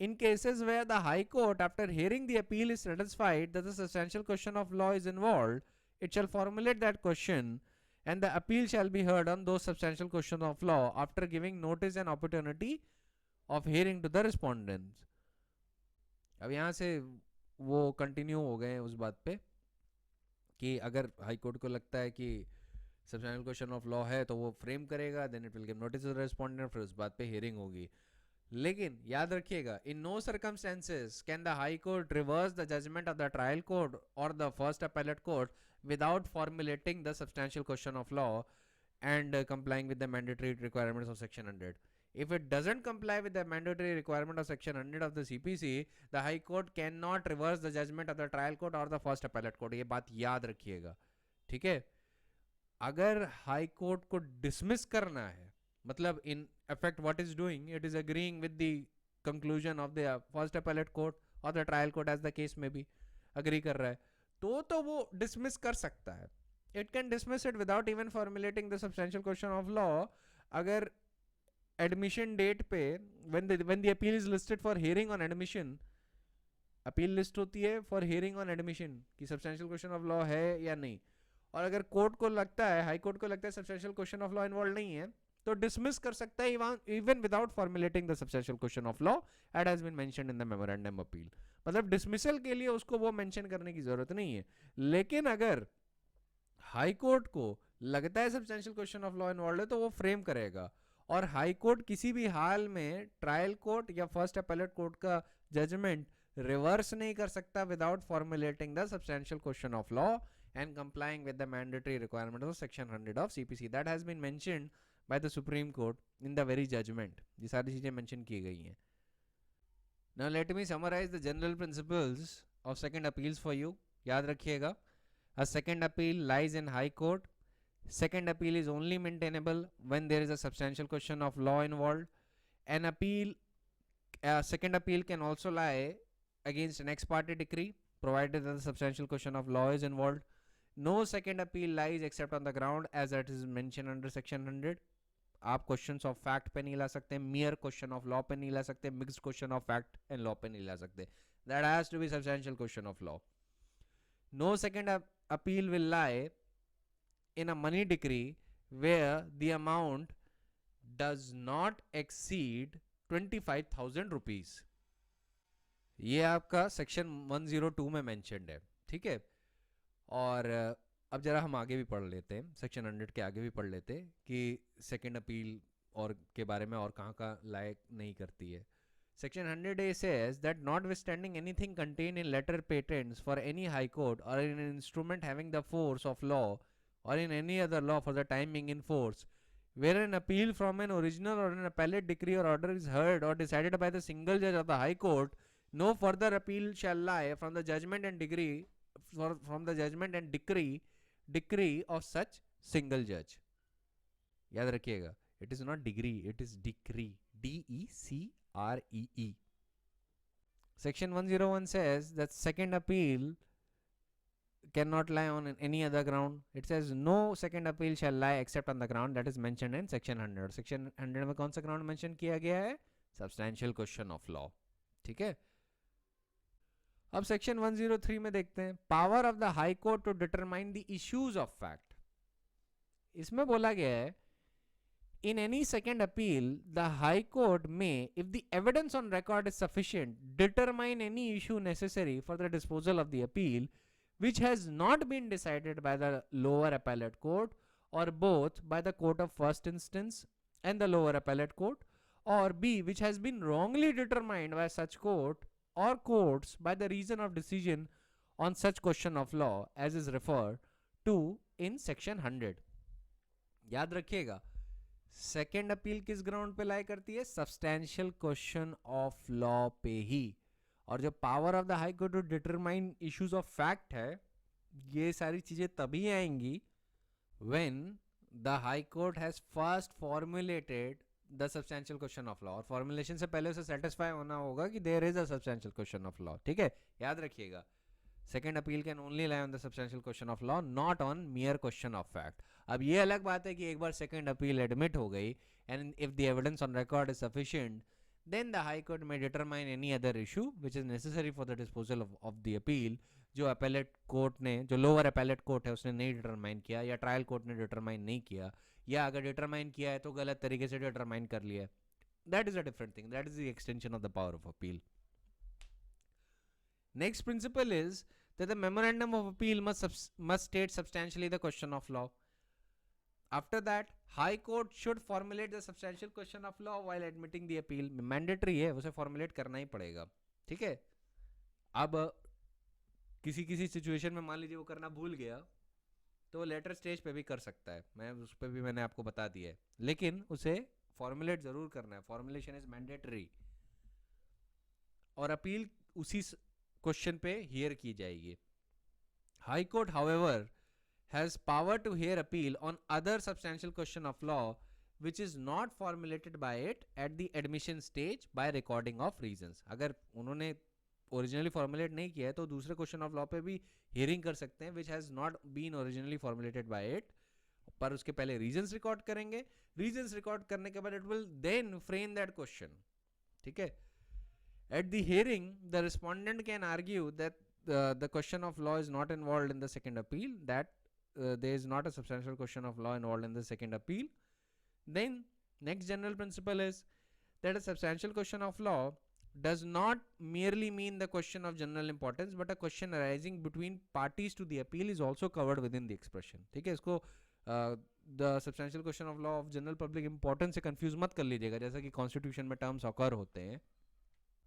in cases where the high court after hearing the appeal is satisfied that the substantial question of law is involved, it shall formulate that question and the appeal shall be heard on those substantial questions of law after giving notice and opportunity of hearing to the respondents. अब यहाँ से वो continue हो गए उस बात पे कि अगर हाई कोर्ट को लगता है कि सब्सटेंशियल क्वेश्चन ऑफ लॉ है तो वो फ्रेम करेगा, then it will give notice to the respondent, फिर उस बात पे हियरिंग होगी. लेकिन याद रखिएगा in no circumstances can the high court reverse the judgment of the trial court और the first appellate court without formulating the substantial question of law and complying with the mandatory requirements of section 100. If it doesn't comply with the mandatory requirement of section 100 of the CPC, the High Court cannot reverse the judgment of the trial court or the first appellate court. ये बात याद रखिएगा, ठीक है. अगर high court को dismiss करना है, मतलब इन effect what is doing, it is agreeing with the conclusion of the first appellate court or the trial court as the case may be, agree कर रहा है, तो वो dismiss कर सकता है. It can dismiss it without even formulating the substantial question of law. अगर admission date पे when the appeal is listed for hearing on admission, appeal list होती है फॉर हियरिंग ऑन एडमिशन कि सब्सटेंशियल क्वेश्चन ऑफ लॉ है या नहीं, और अगर कोर्ट को लगता है, हाई कोर्ट को लगता है substantial question of law involve नहीं है, तो डिसमिस कर सकता है even without formulating the substantial question of law that has been mentioned in the memorandum appeal. मतलब डिसमिसल के लिए उसको वो मेंशन करने की जरूरत नहीं है. लेकिन अगर हाई कोर्ट को लगता है substantial question of law involve है तो वो फ्रेम करेगा, और हाई कोर्ट किसी भी हाल में ट्रायल कोर्ट या फर्स्ट अपीलेट कोर्ट का जजमेंट रिवर्स नहीं कर सकता without formulating the substantial question of law and complying with the mandatory requirement of section 100 of CPC. That has been mentioned by the supreme court in the very judgment. ये सारी चीजें mention की गई हैं. Now let me summarize the general principles of second appeals for you. याद रखिएगा, a second appeal lies in high court. Second appeal is only maintainable when there is a substantial question of law involved. Second appeal can also lie against an ex parte decree provided that the substantial question of law is involved. No second appeal lies except on the ground as that is mentioned under section 100. आप questions of fact पे नहीं ला सकते, mere question of law पे नहीं ला सकते, mixed question of fact and law पे नहीं ला सकते. That has to be substantial question of law. No second appeal will lie in a money decree where the amount does not exceed 25,000 rupees. ये आपका section 102 में mentioned है, ठीक है। और अब जरा हम आगे भी पढ़ लेते हैं, सेक्शन 100 के आगे भी पढ़ लेते हैं कि सेकंड अपील और के बारे में और कहाँ का लायक नहीं करती है। Section 100A says that notwithstanding anything contained in letter patents for any high court or in an instrument having the force of law or in any other law for the time being in force, where an appeal from an original or an appellate decree or order is heard or decided by the single judge of the high court, no further appeal shall lie from the judgment and decree of such single judge. याद रखिएगा, it is not degree, it is decree, DECREE. Section 101 says that second appeal cannot lie on any other ground. It says no second appeal shall lie except on the ground that is mentioned in section 100. Section 100 में कौन सा ground mention किया गया है? Substantial question of law. ठीक है। अब section 103 में देखते हैं, power of the high court to determine the issues of fact. इसमें बोला गया है, in any second appeal the high court may, if the evidence on record is sufficient, determine any issue necessary for the disposal of the appeal which has not been decided by the lower appellate court or both by the court of first instance and the lower appellate court, or B, which has been wrongly determined by such court or courts by the reason of decision on such question of law as is referred to in section 100. याद रखिएगा, second appeal किस ground पे लाई करती है? Substantial question of law पे ही। और जो power of the high court to determine issues of fact है, ये सारी चीजें तभी आएंगी when the high court has first formulated the substantial question of law, और फॉर्मुलेशन से पहले उसे सेटिस्फाई होना होगा कि there is a substantial question of law. ठीक है, याद रखिएगा, second appeal can only lie on the substantial question of law, not on mere question of fact. अब ये अलग बात है कि एक बार सेकेंड अपील एडमिट हो गई and if the evidence on record is sufficient, then the high court may determine any other issue which is necessary for the disposal of the appeal, जो appellate court ने, जो lower appellate court है उसने नहीं determine किया, या trial court ने determine नहीं किया, या अगर determine किया है तो गलत तरीके से determine कर लिया है, that is a different thing, that is the extension of the power of appeal. Next principle is that the memorandum of appeal must state substantially the question of law. After that, High Court should formulate the substantial question of law while admitting the appeal. Mandatory है, उसे formulate करना ही पड़ेगा। ठीक है, अब किसी किसी situation में मान लीजिए वो करना भूल गया तो लेटर स्टेज पे भी कर सकता है, मैं उस पर भी मैंने आपको बता दिया है, लेकिन उसे फॉर्मुलेट जरूर करना है। फॉर्मुलेशन इज मैंडेटरी, और अपील उसी क्वेश्चन पे हियर की जाएगी। High court however has power to hear appeal on other substantial question of law which is not formulated by it at the admission stage by recording of reasons. अगर उन्होंने originally formulate नहीं किया है तो दूसरे question of law पे भी hearing कर सकते हैं which has not been originally formulated by it, पर उसके पहले रीजंस रिकॉर्ड करेंगे। रीजंस रिकॉर्ड करने के बाद it will then frame that question. ठीक है, at the hearing the respondent can argue that the question of law is not involved in the second appeal, that there is not a substantial question of law involved in the second appeal. Then next general principle is that a substantial question of law does not merely mean the question of general importance, but a question arising between parties to the appeal is also covered within the expression. ठीक है, इसको the substantial question of law of general public importance से confuse मत कर लीजिएगा, जैसा कि constitution में टर्म्स ऑकर होते हैं,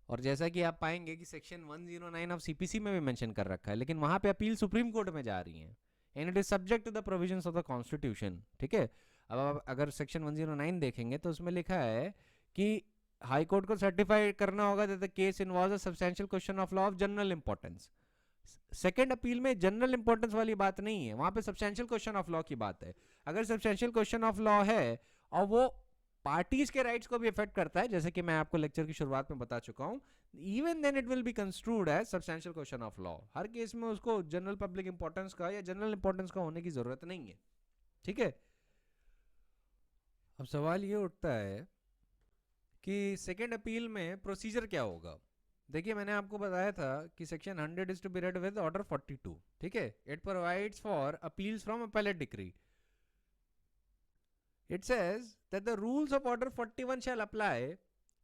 और जैसा कि आप पाएंगे कि सेक्शन 109 ऑफ सीपीसी में भी मेंशन कर रखा है, लेकिन वहां पे अपील सुप्रीम कोर्ट में जा रही है and it is subject to the provisions of the constitution. ठीक है, अब आप अगर सेक्शन 109 देखेंगे तो उसमें लिखा है कि हाई कोर्ट को सर्टिफाई करना होगा that the case involves a substantial question of law of general importance. Second appeal में जनरल इंपॉर्टेंस वाली बात नहीं है, वहां पे सब्सटेंशियल क्वेश्चन ऑफ लॉ की बात है। अगर सब्सटेंशियल क्वेश्चन ऑफ लॉ है और वो पार्टीज के राइट्स को भी इफेक्ट करता है, जैसे कि मैं आपको लेक्चर की शुरुआत में बता चुका हूं, even then it will be construed as substantial question of law. हर केस में उसको जनरल पब्लिक इंपॉर्टेंस का या जनरल इंपॉर्टेंस का होने की जरूरत नहीं है। ठीक है, अब सवाल ये उठता है कि सेकेंड अपील में प्रोसीजर क्या होगा। देखिए, मैंने आपको बताया था कि section 100 is to be read with order 42। ठीक है, it provides for appeals from appellate decree. It says that the rules of order 41 shall apply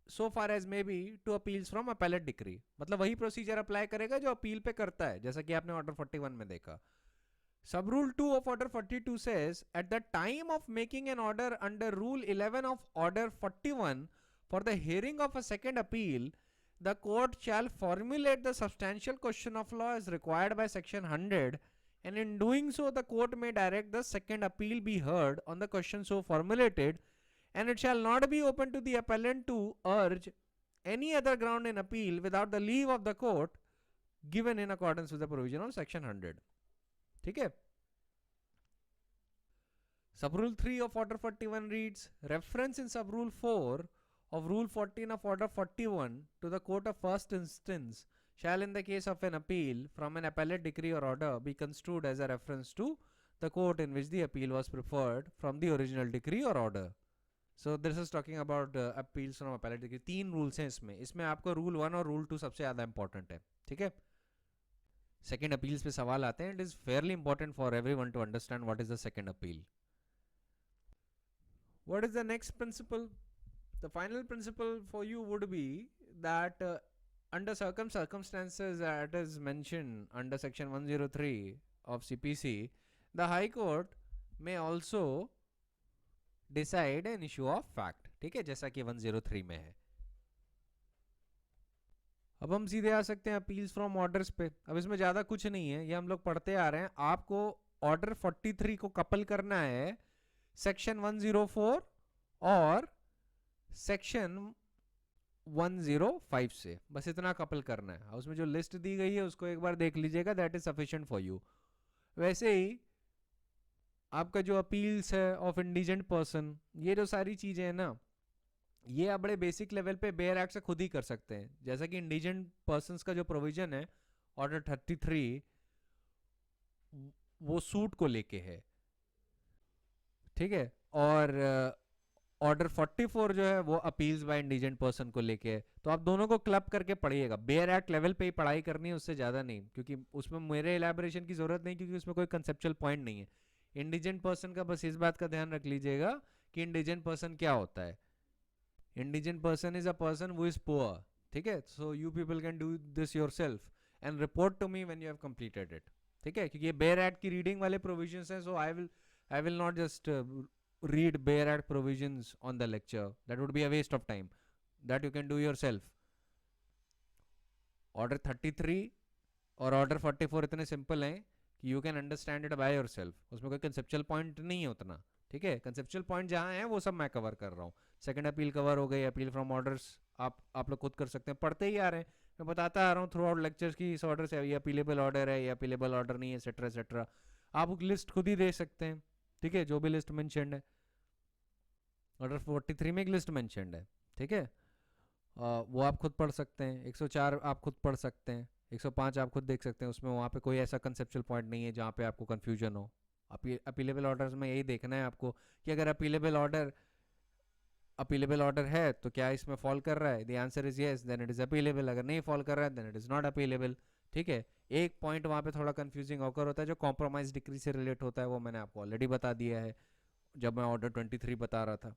so far as may be to appeals from appellate decree. मतलब वही procedure apply करेगा जो appeal पे करता है, जैसा कि आपने ऑर्डर 41 में देखा. Sub rule 2 of order 42 says at the time of making an order under rule 11 of order 41 for the hearing of a second appeal, the court shall formulate the substantial question of law as required by section 100, and in doing so the court may direct the second appeal be heard on the question so formulated, and it shall not be open to the appellant to urge any other ground in appeal without the leave of the court given in accordance with the provision of section 100. ठीक है. Sub rule 3 of order 41 reads, reference in sub rule 4 of rule 14 of order 41 to the court of first instance shall in the case of an appeal from an appellate decree or order be construed as a reference to the court in which the appeal was preferred from the original decree or order. So this is talking about appeals from appellate decree. 3 rules हैं इसमें आपको rule 1 और rule 2 सबसे ज़्यादा important है. ठीक है. Second appeals पे सवाल आते हैं. It is fairly important for everyone to understand what is the second appeal. What is the next principle? The final principle for you would be that under circumstances that is mentioned under section 103 of CPC, the High Court may also decide an issue of fact. ठीक है, जैसा कि 103 में है. अब हम सीधे आ सकते हैं अपील्स फ्रॉम ऑर्डर्स पे. अब इसमें ज़्यादा कुछ नहीं है, ये हम लोग पढ़ते आ रहे हैं. आपको ऑर्डर 43 को कपल करना है सेक्शन 104 और सेक्शन 105 से. बस इतना कपल करना है. उसमें जो लिस्ट दी गई है उसको एक बार देख लीजिएगा. That is sufficient for you. वैसे ही आपका जो अपील्स है ऑफ इंडिजेंट पर्सन, ये जो सारी चीज़ें हैं ना, ये आप बड़े बेसिक लेवल पे बेयर एक्ट से खुद ही कर सकते हैं. जैसा कि इंडिजेंट पर्सन्स का जो प्रोविजन है ऑर्डर 33, वो सूट को लेके है. ठीक है. और ऑर्डर 44 जो है वो अपील्स बाय इंडिजेंट पर्सन को लेके है. तो आप दोनों को क्लब करके पढ़िएगा. बेयर एक्ट लेवल पे ही पढ़ाई करनी है, उससे ज़्यादा नहीं, क्योंकि उसमें मेरे एलैबोरेशन की ज़रूरत नहीं, क्योंकि उसमें कोई कंसेप्चुअल पॉइंट नहीं है. इंडिजेंट पर्सन का बस इस बात का ध्यान रख लीजिएगा कि इंडिजेंट पर्सन क्या होता है. Indigent person is a person who is poor. ठीक है. So you people can do this yourself and report to me when you have completed it. ठीक है. क्योंकि ये बेयर एक्ट की रीडिंग वाले प्रोविजंस हैं. So I will not just read Bayer Act provisions on the lecture. That would be a waste of time. That you can do yourself. Order 33 और Order 44 इतने simple हैं कि you can understand it by yourself. उसमें कोई conceptual point नहीं है उतना. ठीक है. conceptual point जहाँ है वो सब मैं cover कर रहा हूँ. Second appeal cover हो गई. Appeal from orders आप लोग खुद कर सकते हैं. पढ़ते ही आ रहे हैं. मैं बताता आ रहा हूँ थ्रू आउट लेक्चर्स की इस ऑर्डर से ये अपीलेबल ऑर्डर है, ये अपीलेबल ऑर्डर नहीं है, एक्सेट्रा एक्सेट्रा. आप लिस्ट खुद ही दे सकते हैं. ठीक है. जो भी लिस्ट मेंशन्ड है ऑर्डर 43 में एक लिस्ट मेंशन्ड है. ठीक है. वो आप खुद पढ़ सकते हैं. 104 आप खुद पढ़ सकते हैं. 105 आप खुद देख सकते हैं. उसमें वहाँ पे कोई ऐसा कंसेप्चुअल पॉइंट नहीं है जहाँ पे आपको कन्फ्यूजन हो. अपीलेबल ऑर्डर्स में यही देखना है आपको कि अगर अपीलेबल ऑर्डर है तो क्या इसमें फॉल कर रहा है. The answer is yes, then it is appealable. अगर नहीं फॉल कर रहा है then it is not appealable. ठीक है. एक पॉइंट वहाँ पे थोड़ा कंफ्यूजिंग होकर होता है जो कॉम्प्रोमाइज डिक्री से रिलेट होता है. वो मैंने आपको ऑलरेडी बता दिया है जब मैं ऑर्डर 23 बता रहा था.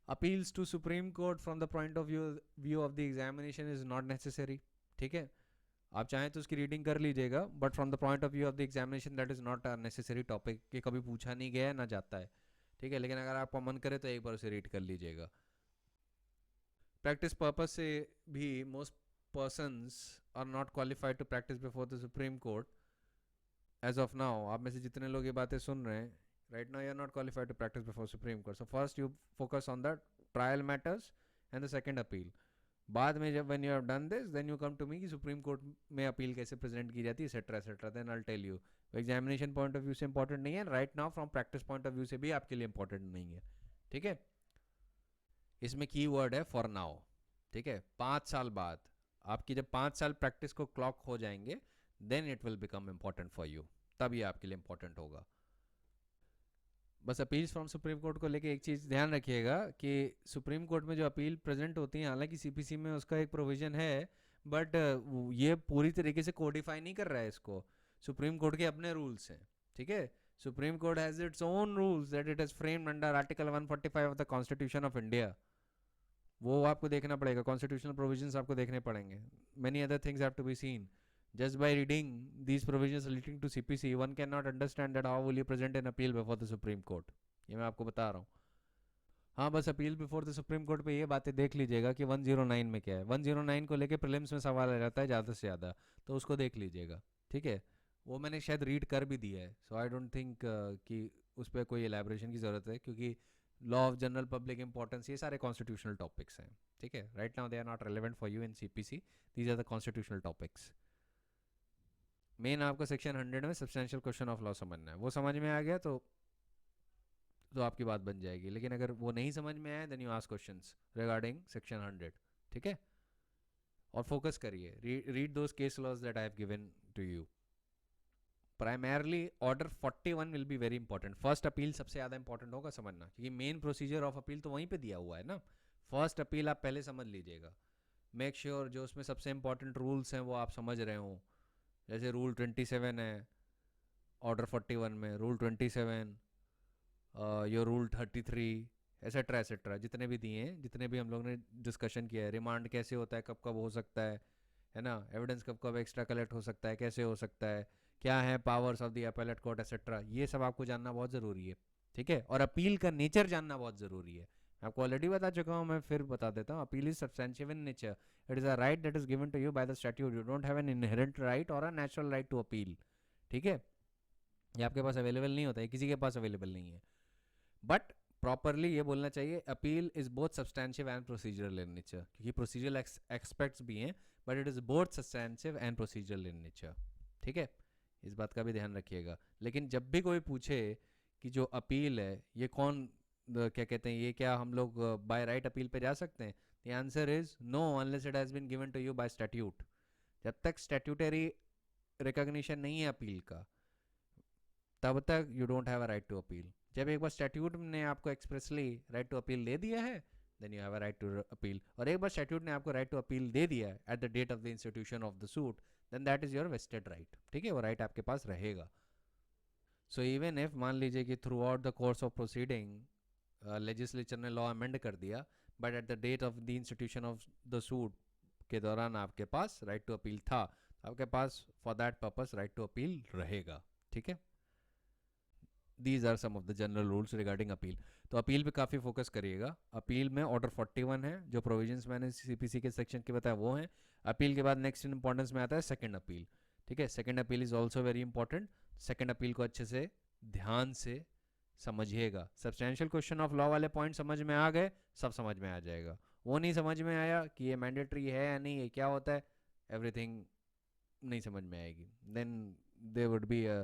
Appeals to supreme court from the point of view of the examination is not necessary. ठीक है. आप चाहें तो उसकी रीडिंग कर लीजिएगा, but from the point of view of the examination that is not a necessary topic. कि कभी पूछा नहीं गया है ना जाता है. ठीक है. लेकिन अगर आपका मन करे तो एक बार उसे रीड कर लीजिएगा. प्रैक्टिस पर्पज से भी most persons are not qualified to practice before the supreme court as of now. आप में से जितने लोग ये बातें सुन रहे हैं, right now you are not qualified to practice before Supreme Court. So first you focus on the trial matters and the second appeal. बाद में जब when you have done this, then you come to me कि Supreme Court में appeal कैसे present की जाती है, etc. etc. Then I'll tell you. Examination point of view से important नहीं है, right now from practice point of view से भी आपके लिए important नहीं है. ठीक है. इसमें की वर्ड है for now. ठीक है. 5 साल बाद आपकी जब 5 साल प्रैक्टिस को क्लॉक हो जाएंगे, then it will become important for you. तब ये आपके लिए important होगा. बस अपील्स फ्रॉम सुप्रीम कोर्ट को लेके एक चीज़ ध्यान रखिएगा कि सुप्रीम कोर्ट में जो अपील प्रेजेंट होती हैं, हालांकि सीपीसी में उसका एक प्रोविज़न है, बट ये पूरी तरीके से कोडिफाई नहीं कर रहा है इसको. सुप्रीम कोर्ट के अपने रूल्स हैं. ठीक है. Supreme court has its own rules that it has framed under article 145 of the constitution of India. वो आपको देखना पड़ेगा, कॉन्स्टिट्यूशनल प्रोविजंस आपको देखने पड़ेंगे, many other things have to be seen. Just by reading these provisions relating to CPC, one cannot understand that how will you present an appeal before the Supreme Court. ये मैं आपको बता रहा हूँ. हाँ, बस appeal before the supreme court पे ये बातें देख लीजिएगा कि 109 में क्या है. 109 को लेके प्रीलिम्स में सवाल आ जाता है ज़्यादा से ज़्यादा, तो उसको देख लीजिएगा. ठीक है, वो मैंने शायद रीड कर भी दिया है, सो आई डोंट थिंक कि उस पर कोई एलैबोरेशन की ज़रूरत है, क्योंकि law of general public importance ये सारे कॉन्स्टिट्यूशनल टॉपिक्स हैं. ठीक है, right now they are not relevant for you in CPC. These are the constitutional topics. Main आपको सेक्शन 100 में सब्सटेंशियल क्वेश्चन ऑफ लॉ समझना है. वो समझ में आ गया तो आपकी बात बन जाएगी. लेकिन अगर वो नहीं समझ में आया, then you ask questions regarding section 100. ठीक है, और फोकस करिए, read those case laws that I have given to you. Primarily order 41 will be very important. First appeal सबसे ज़्यादा इंपॉर्टेंट होगा समझना, क्योंकि मेन प्रोसीजर ऑफ अपील तो वहीं पे दिया हुआ है ना. फर्स्ट अपील आप पहले समझ लीजिएगा. मेक श्योर जो उसमें सबसे इंपॉर्टेंट रूल्स हैं वो आप समझ रहे हो. जैसे रूल 27 है ऑर्डर 41 में, rule 27, your rule 33, etcetera etcetera, जितने भी दिए हैं, जितने भी हम लोग ने डिस्कशन किया है. रिमांड कैसे होता है, कब कब हो सकता है ना. एविडेंस कब कब एक्स्ट्रा कलेक्ट हो सकता है, कैसे हो सकता है, क्या है powers of the appellate court etcetera, ये सब आपको जानना बहुत ज़रूरी है. ठीक है, और अपील का नेचर जानना बहुत ज़रूरी है. आपको ऑलरेडी बता चुका हूँ, मैं फिर बता देता हूँ. Appeal is substantial in nature. It is a right that is given to you by the statute. You don't have an inherent right और a natural right to appeal. ठीक है, ये आपके पास अवेलेबल नहीं होता है, किसी के पास अवेलेबल नहीं है. बट प्रॉपरली ये बोलना चाहिए, appeal is both substantive and procedural in nature, क्योंकि प्रोसीजरल एक्सपेक्ट्स भी हैं, but it is both substantive and procedural in nature. ठीक है, इस बात का भी ध्यान रखिएगा. लेकिन जब भी कोई पूछे कि जो अपील है ये कौन क्या कहते हैं, ये क्या हम लोग बाय राइट अपील पे जा सकते हैं, the answer is no unless it has been given to you by statute. जब तक स्टैट्यूटरी रिकॉग्निशन नहीं है अपील का, तब तक you don't have a right to appeal. जब एक बार स्टैट्यूट ने आपको एक्सप्रेसली राइट टू अपील दे दिया है, then you have a right to appeal. और एक बार स्टैट्यूट ने आपको राइट टू अपील दे दिया है at the date of the institution of the suit, then that is your vested right. ठीक है, वो राइट आपके पास रहेगा. सो इवन इफ मान लीजिए कि throughout the course of proceeding legislature ने लॉ अमेंड कर दिया, but at the date of the institution of the suit के दौरान आपके पास राइट टू अपील था, आपके पास for that purpose right to appeal रहेगा. ठीक है, these are some of the general rules regarding appeal. तो अपील पे काफ़ी फोकस करिएगा. अपील में ऑर्डर 41 है, जो प्रोविजंस मैंने CPC के सेक्शन के बताया वो हैं. अपील के बाद नेक्स्ट इंपॉर्टेंस में आता है सेकंड अपील. ठीक है, second appeal is also very important. Second appeal को अच्छे से ध्यान से समझिएगा. सब्सटेंशियल क्वेश्चन ऑफ लॉ वाले पॉइंट समझ में आ गए, सब समझ में आ जाएगा. वो नहीं समझ में आया कि ये मैंडेटरी है या नहीं, ये क्या होता है, एवरीथिंग नहीं समझ में आएगी, then there would be a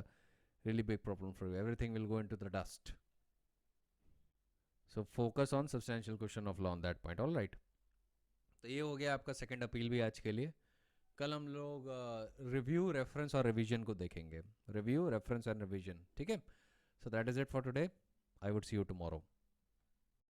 really big problem for you. Everything will go into the dust. So focus on substantial question of law on that point. All right. तो ये हो गया आपका सेकंड अपील भी आज के लिए. कल हम लोग रिव्यू, रेफरेंस और रिवीजन को देखेंगे. Review, reference and revision. ठीक है, so that is it for today. I would see you tomorrow.